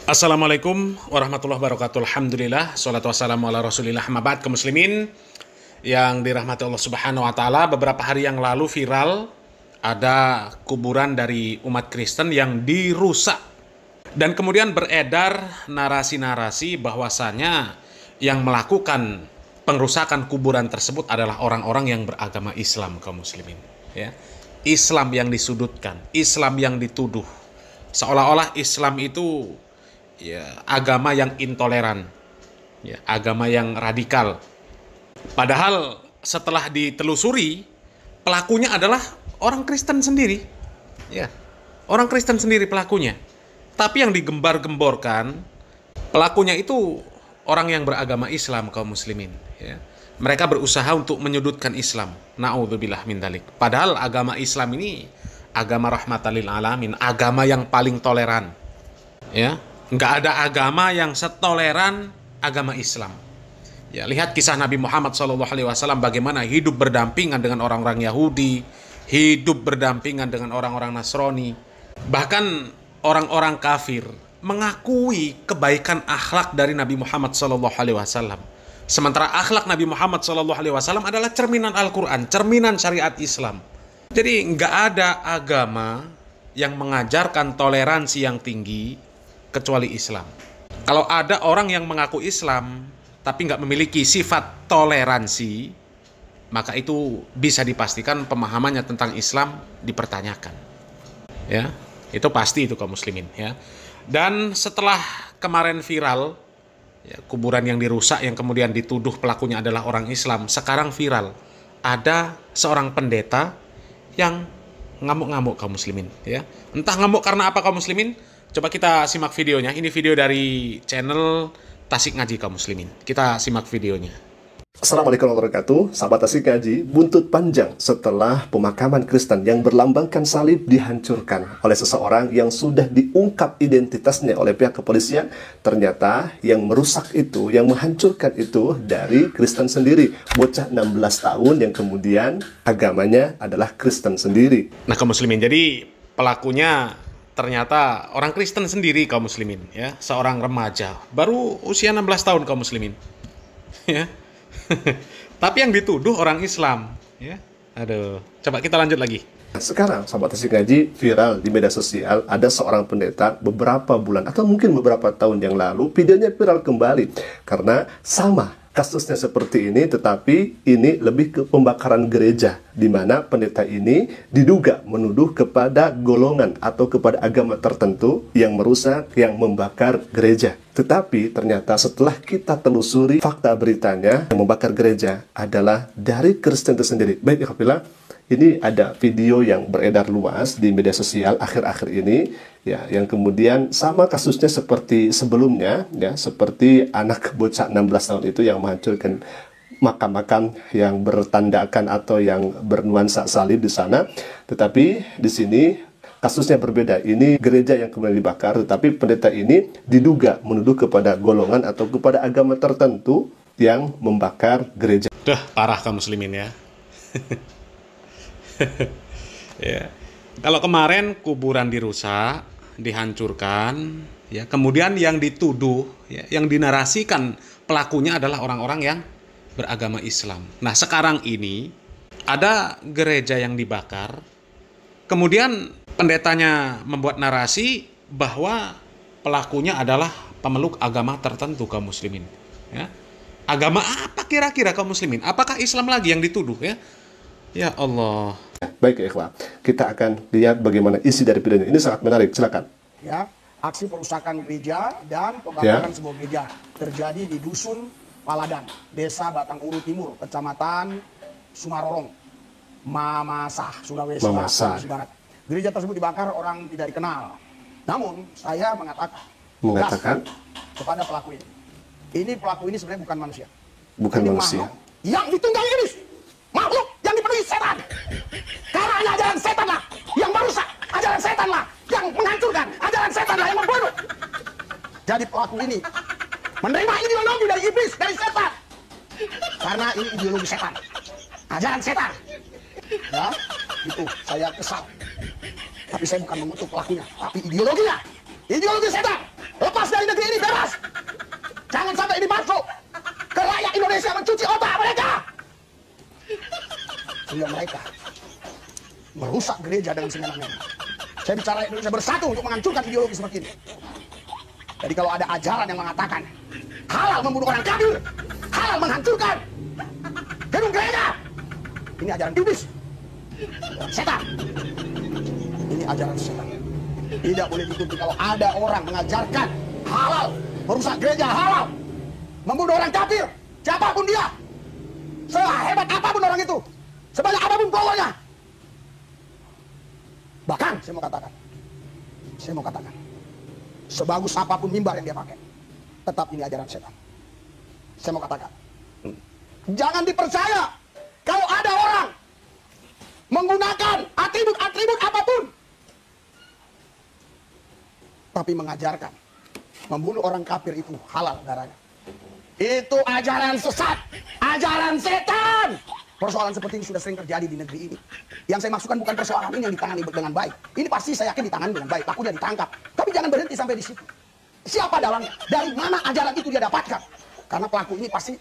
Assalamualaikum warahmatullahi wabarakatuh. Alhamdulillah, salatu wassalamu ala rasulillah. Mabad kaum muslimin yang dirahmati Allah subhanahu wa ta'ala. Beberapa hari yang lalu viral ada kuburan dari umat Kristen yang dirusak. Dan kemudian beredar narasi-narasi bahwasanya yang melakukan pengrusakan kuburan tersebut adalah orang-orang yang beragama Islam kaum muslimin. Ya. Islam yang disudutkan, Islam yang dituduh. Seolah-olah Islam itu agama yang intoleran, agama yang radikal. Padahal setelah ditelusuri, pelakunya adalah orang Kristen sendiri. Orang Kristen sendiri pelakunya. Tapi yang digembar-gemborkan, pelakunya itu orang yang beragama Islam kaum muslimin. Mereka berusaha untuk menyudutkan Islam. Na'udzubillah min dzalik. Padahal agama Islam ini agama rahmatan lil alamin, agama yang paling toleran. Nggak ada agama yang setoleran agama Islam. Lihat kisah Nabi Muhammad SAW bagaimana hidup berdampingan dengan orang-orang Yahudi, hidup berdampingan dengan orang-orang Nasrani. Bahkan orang-orang kafir mengakui kebaikan akhlak dari Nabi Muhammad SAW. Sementara akhlak Nabi Muhammad SAW adalah cerminan Al-Quran, cerminan syariat Islam. Jadi nggak ada agama yang mengajarkan toleransi yang tinggi kecuali Islam. Kalau ada orang yang mengaku Islam tapi nggak memiliki sifat toleransi, maka itu bisa dipastikan pemahamannya tentang Islam dipertanyakan. Itu pasti itu kaum muslimin. Dan setelah kemarin viral kuburan yang dirusak yang kemudian dituduh pelakunya adalah orang Islam, sekarang viral ada seorang pendeta yang ngamuk-ngamuk kaum muslimin. Entah ngamuk karena apa kaum muslimin. Coba kita simak videonya. Ini video dari channel Tasik Ngaji kaum muslimin. Kita simak videonya. Assalamualaikum warahmatullahi wabarakatuh. Sahabat Tasik Ngaji, buntut panjang setelah pemakaman Kristen yang berlambangkan salib dihancurkan oleh seseorang yang sudah diungkap identitasnya oleh pihak kepolisian. Ternyata yang merusak itu, yang menghancurkan itu dari Kristen sendiri. Bocah 16 tahun yang kemudian agamanya adalah Kristen sendiri. Nah kaum muslimin, jadi pelakunya ternyata orang Kristen sendiri kaum muslimin, seorang remaja baru usia 16 tahun kaum muslimin. Tapi yang dituduh orang Islam. Aduh, coba kita lanjut lagi. Sekarang sahabat Tasik Ngaji, viral di media sosial ada seorang pendeta beberapa bulan atau mungkin beberapa tahun yang lalu, videonya viral kembali karena sama kasusnya seperti ini, tetapi ini lebih ke pembakaran gereja, di mana pendeta ini diduga menuduh kepada golongan atau kepada agama tertentu yang merusak, yang membakar gereja. Tetapi ternyata setelah kita telusuri fakta beritanya, yang membakar gereja adalah dari Kristen itu sendiri. Baik, ikhwafillah, ini ada video yang beredar luas di media sosial akhir-akhir ini, yang kemudian sama kasusnya seperti sebelumnya, seperti anak bocah 16 tahun itu yang menghancurkan makam-makam yang bertandakan atau yang bernuansa salib di sana. Tetapi di sini kasusnya berbeda. Ini gereja yang kemudian dibakar, tetapi pendeta ini diduga menuduh kepada golongan atau kepada agama tertentu yang membakar gereja. Parah kaum muslimin. Kalau kemarin kuburan dirusak, dihancurkan, kemudian yang dituduh, yang dinarasikan pelakunya adalah orang-orang yang beragama Islam. Nah sekarang ini ada gereja yang dibakar, kemudian pendetanya membuat narasi bahwa pelakunya adalah pemeluk agama tertentu kaum muslimin. Agama apa kira-kira kaum muslimin? Apakah Islam lagi yang dituduh? Ya Allah. Baik ya ikhwah, kita akan lihat bagaimana isi dari videonya. Ini sangat menarik, silakan. Aksi perusakan gereja dan pembakaran sebuah gereja terjadi di Dusun Paladan, Desa Batang Uru Timur, Kecamatan Sumarorong, Mamasah, Sulawesi Barat. Gereja tersebut dibakar orang tidak dikenal. Namun saya mengatakan kepada pelaku ini. Ini pelaku ini sebenarnya bukan manusia. Bukan ini manusia. Yang ditunggangi iblis. Makhluk yang dipenuhi setan. Karena ajaran setan lah yang merusak, ajaran setan lah yang menghancurkan, ajaran setan lah yang membunuh. Jadi pelaku ini menerima ideologi dari iblis, dari setan. Karena ini ideologi setan, ajaran setan. Itu saya kesal. Tapi saya bukan mengutuk pelakunya, tapi ideologinya. Ideologi setan. Lepas dari dari negeri ini bebas. Jangan sampai ini masuk ke rakyat Indonesia mencuci otak mereka. Sehingga mereka merusak gereja dengan semena-mena. Saya bicara Indonesia bersatu untuk menghancurkan ideologi seperti ini. Jadi kalau ada ajaran yang mengatakan halal membunuh orang kafir, halal menghancurkan gedung gereja, ini ajaran iblis, setan. Ini ajaran setan. Tidak boleh diikuti. Kalau ada orang mengajarkan halal merusak gereja, halal membunuh orang kafir, siapapun dia, sehebat apapun orang itu, sebanyak apapun powernya, bahkan saya mau katakan, sebagus apapun mimbar yang dia pakai, tetap ini ajaran setan. Saya mau katakan, jangan dipercaya kalau ada orang menggunakan atribut apapun, tapi mengajarkan membunuh orang kafir itu halal darahnya. Itu ajaran sesat, ajaran setan. Persoalan seperti ini sudah sering terjadi di negeri ini. Yang saya maksudkan bukan persoalan ini yang ditangani dengan baik. Ini pasti saya yakin ditangani dengan baik. Pelakunya ditangkap. Tapi jangan berhenti sampai di situ. Siapa dalamnya? Dari mana ajaran itu dia dapatkan? Karena pelaku ini pasti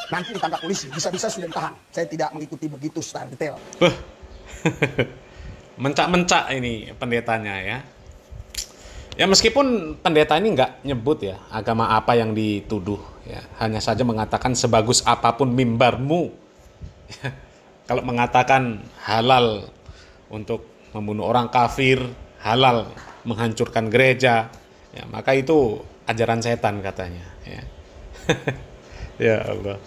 nanti ditangkap polisi. Bisa-bisa sudah ditahan. Saya tidak mengikuti begitu secara detail. Mencak-mencak ini pendetanya ya. Ya meskipun pendeta ini nggak nyebut ya agama apa yang dituduh. Ya, hanya saja mengatakan sebagus apapun mimbarmu. Kalau mengatakan halal untuk membunuh orang kafir, halal menghancurkan gereja, ya, maka itu ajaran setan katanya. Ya, ya Allah.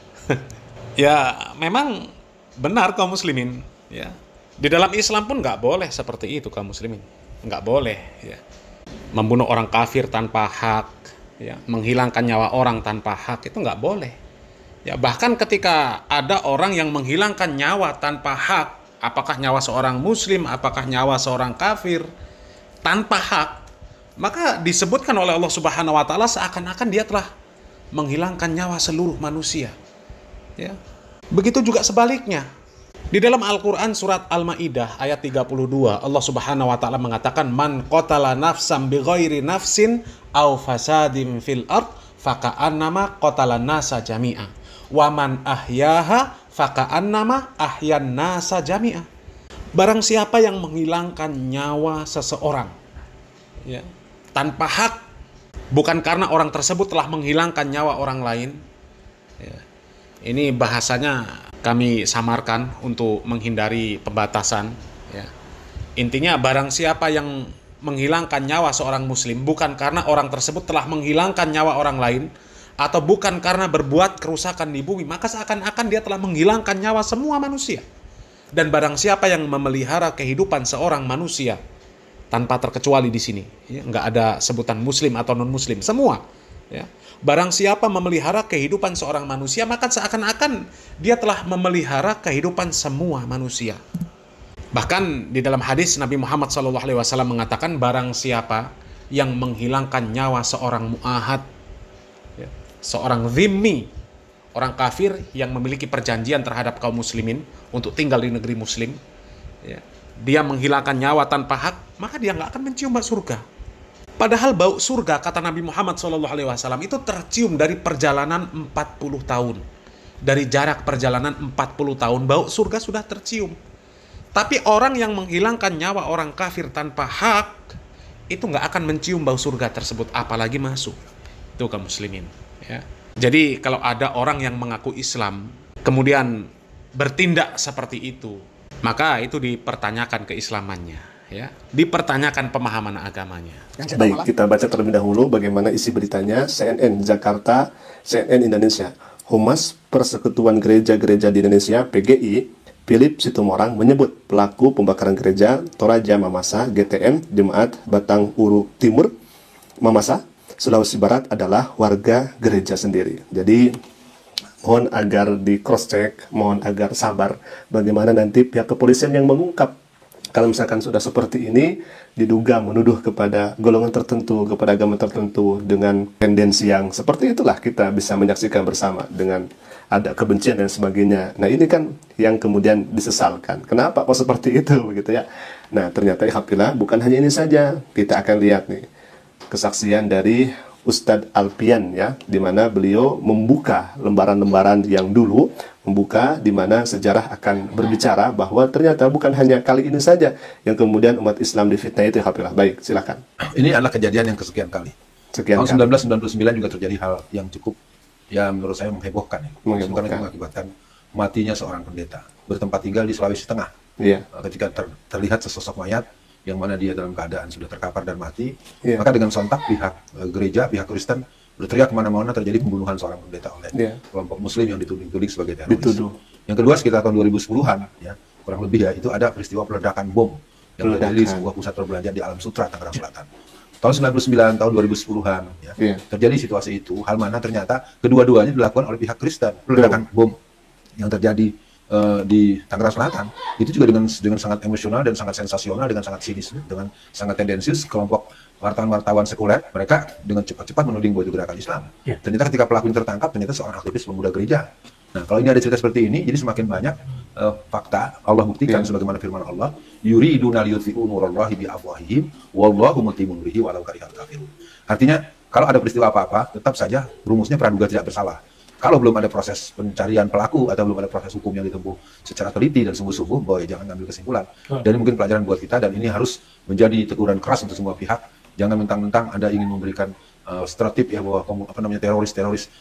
Ya memang benar kaum muslimin. Ya, di dalam Islam pun nggak boleh seperti itu kaum muslimin, nggak boleh. Ya, membunuh orang kafir tanpa hak, ya, menghilangkan nyawa orang tanpa hak itu nggak boleh. Ya, bahkan ketika ada orang yang menghilangkan nyawa tanpa hak, apakah nyawa seorang muslim, apakah nyawa seorang kafir, tanpa hak, maka disebutkan oleh Allah Subhanahu wa taala seakan-akan dia telah menghilangkan nyawa seluruh manusia. Ya. Begitu juga sebaliknya. Di dalam Al-Qur'an surat Al-Maidah ayat 32, Allah Subhanahu wa taala mengatakan man qatala nafsan bighairi nafsin aw fasadin fil ard faka'annama qatalan nasa jami'a. Waman ahyaha faka'annama ahyan nasa jami'ah. Barang siapa yang menghilangkan nyawa seseorang, ya, tanpa hak, bukan karena orang tersebut telah menghilangkan nyawa orang lain, ya, ini bahasanya kami samarkan untuk menghindari pembatasan, ya. Intinya barang siapa yang menghilangkan nyawa seorang muslim bukan karena orang tersebut telah menghilangkan nyawa orang lain, atau bukan karena berbuat kerusakan di bumi, maka seakan-akan dia telah menghilangkan nyawa semua manusia. Dan barang siapa yang memelihara kehidupan seorang manusia, tanpa terkecuali di sini, ya, nggak ada sebutan muslim atau non-muslim, semua. Ya. Barang siapa memelihara kehidupan seorang manusia, maka seakan-akan dia telah memelihara kehidupan semua manusia. Bahkan di dalam hadis Nabi Muhammad SAW mengatakan, barang siapa yang menghilangkan nyawa seorang mu'ahad, seorang zimmi, orang kafir yang memiliki perjanjian terhadap kaum muslimin untuk tinggal di negeri muslim, ya, dia menghilangkan nyawa tanpa hak, maka dia nggak akan mencium bau surga. Padahal bau surga, kata Nabi Muhammad SAW, itu tercium dari perjalanan 40 tahun. Dari jarak perjalanan 40 tahun, bau surga sudah tercium. Tapi orang yang menghilangkan nyawa orang kafir tanpa hak, itu nggak akan mencium bau surga tersebut, apalagi masuk. Itu kaum muslimin. Ya. Jadi kalau ada orang yang mengaku Islam kemudian bertindak seperti itu, maka itu dipertanyakan keislamannya, ya, dipertanyakan pemahaman agamanya. Baik, kita baca terlebih dahulu bagaimana isi beritanya. CNN Jakarta, CNN Indonesia. Humas Persekutuan Gereja-Gereja di Indonesia (PGI) Philip Situmorang menyebut pelaku pembakaran gereja Toraja Mamasa GTM Jemaat Batang Uru Timur Mamasa Sulawesi Barat adalah warga gereja sendiri. Jadi mohon agar di cross check, mohon agar sabar bagaimana nanti pihak kepolisian yang mengungkap kalau misalkan sudah seperti ini diduga menuduh kepada golongan tertentu, kepada agama tertentu dengan tendensi yang seperti itulah kita bisa menyaksikan bersama dengan ada kebencian dan sebagainya. Nah ini kan yang kemudian disesalkan. Kenapa kok seperti itu begitu ya? Nah ternyata alhamdulillah bukan hanya ini saja, kita akan lihat nih kesaksian dari Ustadz Alpian ya, di mana beliau membuka lembaran-lembaran yang dulu, membuka di mana sejarah akan berbicara bahwa ternyata bukan hanya kali ini saja yang kemudian umat Islam difitnah itu. Alhamdulillah. Baik, silakan. Ini adalah kejadian yang kesekian kali. Sekian Tahun kali. 1999 juga terjadi hal yang cukup, ya menurut saya menghebohkan. Karena itu mengakibatkan matinya seorang pendeta bertempat tinggal di Sulawesi Tengah. Iya. Ketika terlihat sesosok mayat yang mana dia dalam keadaan sudah terkapar dan mati, Iya. maka dengan sontak pihak gereja, pihak Kristen berteriak kemana-mana terjadi pembunuhan seorang pendeta oleh Iya. kelompok Muslim yang dituding sebagai teroris. Dituduh. Yang kedua sekitar tahun 2010-an, ya kurang lebih ya, itu ada peristiwa peledakan bom yang terjadi di sebuah pusat perbelanjaan di Alam Sutra, Tangerang Selatan. Tahun 99, tahun 2010-an, ya, Iya. terjadi situasi itu, hal mana ternyata kedua-duanya dilakukan oleh pihak Kristen. Peledakan bom yang terjadi di Tangerang Selatan itu juga dengan sangat emosional dan sangat sensasional, dengan sangat sinis, dengan sangat tendensius. Kelompok wartawan-wartawan sekuler mereka dengan cepat-cepat menuding bahwa itu gerakan Islam. Ternyata ketika pelaku tertangkap, ternyata seorang aktivis pemuda gereja. Nah, kalau ini ada cerita seperti ini, jadi semakin banyak fakta Allah buktikan sebagaimana firman Allah, yuriduna liyutfi'u nurallahi biafwahihim wallahu mutimmu nurihi walau karihal kafirun. Artinya, kalau ada peristiwa apa-apa, tetap saja rumusnya praduga tidak bersalah. Kalau belum ada proses pencarian pelaku atau belum ada proses hukum yang ditempuh secara teliti dan sungguh-sungguh, boy, jangan ambil kesimpulan. Dan ini mungkin pelajaran buat kita, dan ini harus menjadi teguran keras untuk semua pihak. Jangan mentang-mentang Anda ingin memberikan stereotip ya bahwa teroris,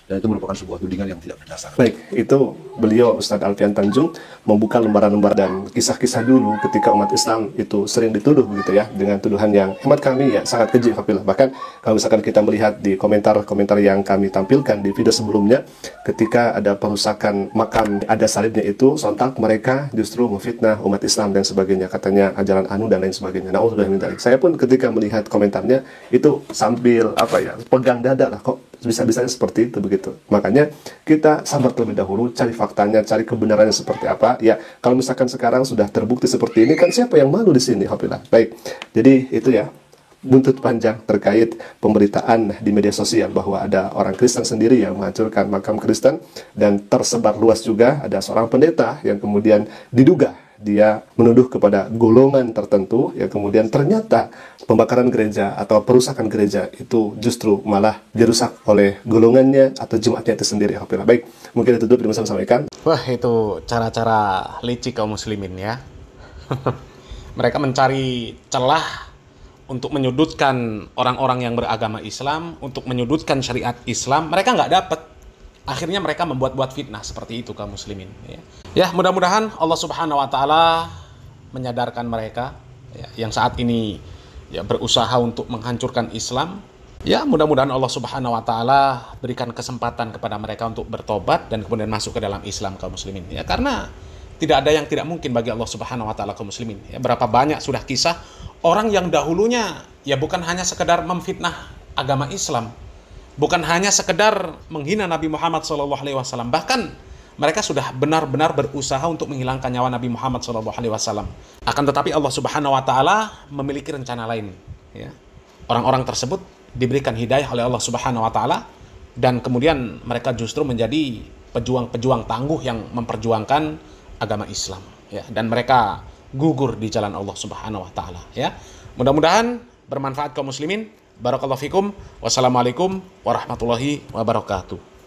dan itu merupakan sebuah tudingan yang tidak berdasar. Baik, itu beliau Ustadz Alfian Tanjung membuka lembaran-lembar dan kisah-kisah dulu ketika umat Islam itu sering dituduh begitu ya, dengan tuduhan yang hemat kami ya sangat keji. Bahkan kalau misalkan kita melihat di komentar-komentar yang kami tampilkan di video sebelumnya, ketika ada perusakan makam ada salibnya itu, sontak mereka justru memfitnah umat Islam dan sebagainya, katanya ajaran anu dan lain sebagainya. Nah, saya pun ketika melihat komentarnya itu sambil pegang dada lah, kok bisa-bisanya seperti itu begitu. Makanya kita sabar terlebih dahulu, cari faktanya, cari kebenarannya seperti apa. Ya, kalau misalkan sekarang sudah terbukti seperti ini, kan siapa yang malu di sini? Alhamdulillah. Baik, jadi itu ya buntut panjang terkait pemberitaan di media sosial bahwa ada orang Kristen sendiri yang menghancurkan makam Kristen, dan tersebar luas juga ada seorang pendeta yang kemudian diduga dia menuduh kepada golongan tertentu, ya kemudian ternyata pembakaran gereja atau perusakan gereja itu justru malah dirusak oleh golongannya atau jemaatnya itu sendiri. Alhamdulillah. Baik, mungkin itu dulu yang bisa saya sampaikan. Wah, itu cara-cara licik kaum muslimin ya. Mereka mencari celah untuk menyudutkan orang-orang yang beragama Islam, untuk menyudutkan syariat Islam. Mereka nggak dapat. Akhirnya mereka membuat-buat fitnah seperti itu kaum muslimin. Ya, mudah-mudahan Allah Subhanahu Wa Taala menyadarkan mereka yang saat ini berusaha untuk menghancurkan Islam. Ya, mudah-mudahan Allah Subhanahu Wa Taala berikan kesempatan kepada mereka untuk bertobat dan kemudian masuk ke dalam Islam kaum muslimin. Ya, karena tidak ada yang tidak mungkin bagi Allah Subhanahu Wa Taala kaum muslimin. Ya, berapa banyak sudah kisah orang yang dahulunya bukan hanya sekedar memfitnah agama Islam, bukan hanya sekedar menghina Nabi Muhammad SAW, bahkan mereka sudah benar-benar berusaha untuk menghilangkan nyawa Nabi Muhammad SAW. Akan tetapi Allah Subhanahu Wa Taala memiliki rencana lain. Ya. Orang-orang tersebut diberikan hidayah oleh Allah Subhanahu Wa Taala, dan kemudian mereka justru menjadi pejuang-pejuang tangguh yang memperjuangkan agama Islam. Ya. Dan mereka gugur di jalan Allah Subhanahu Wa Taala. Ya. Mudah-mudahan bermanfaat kaum muslimin. Barakallahu fikum. Wassalamualaikum warahmatullahi wabarakatuh.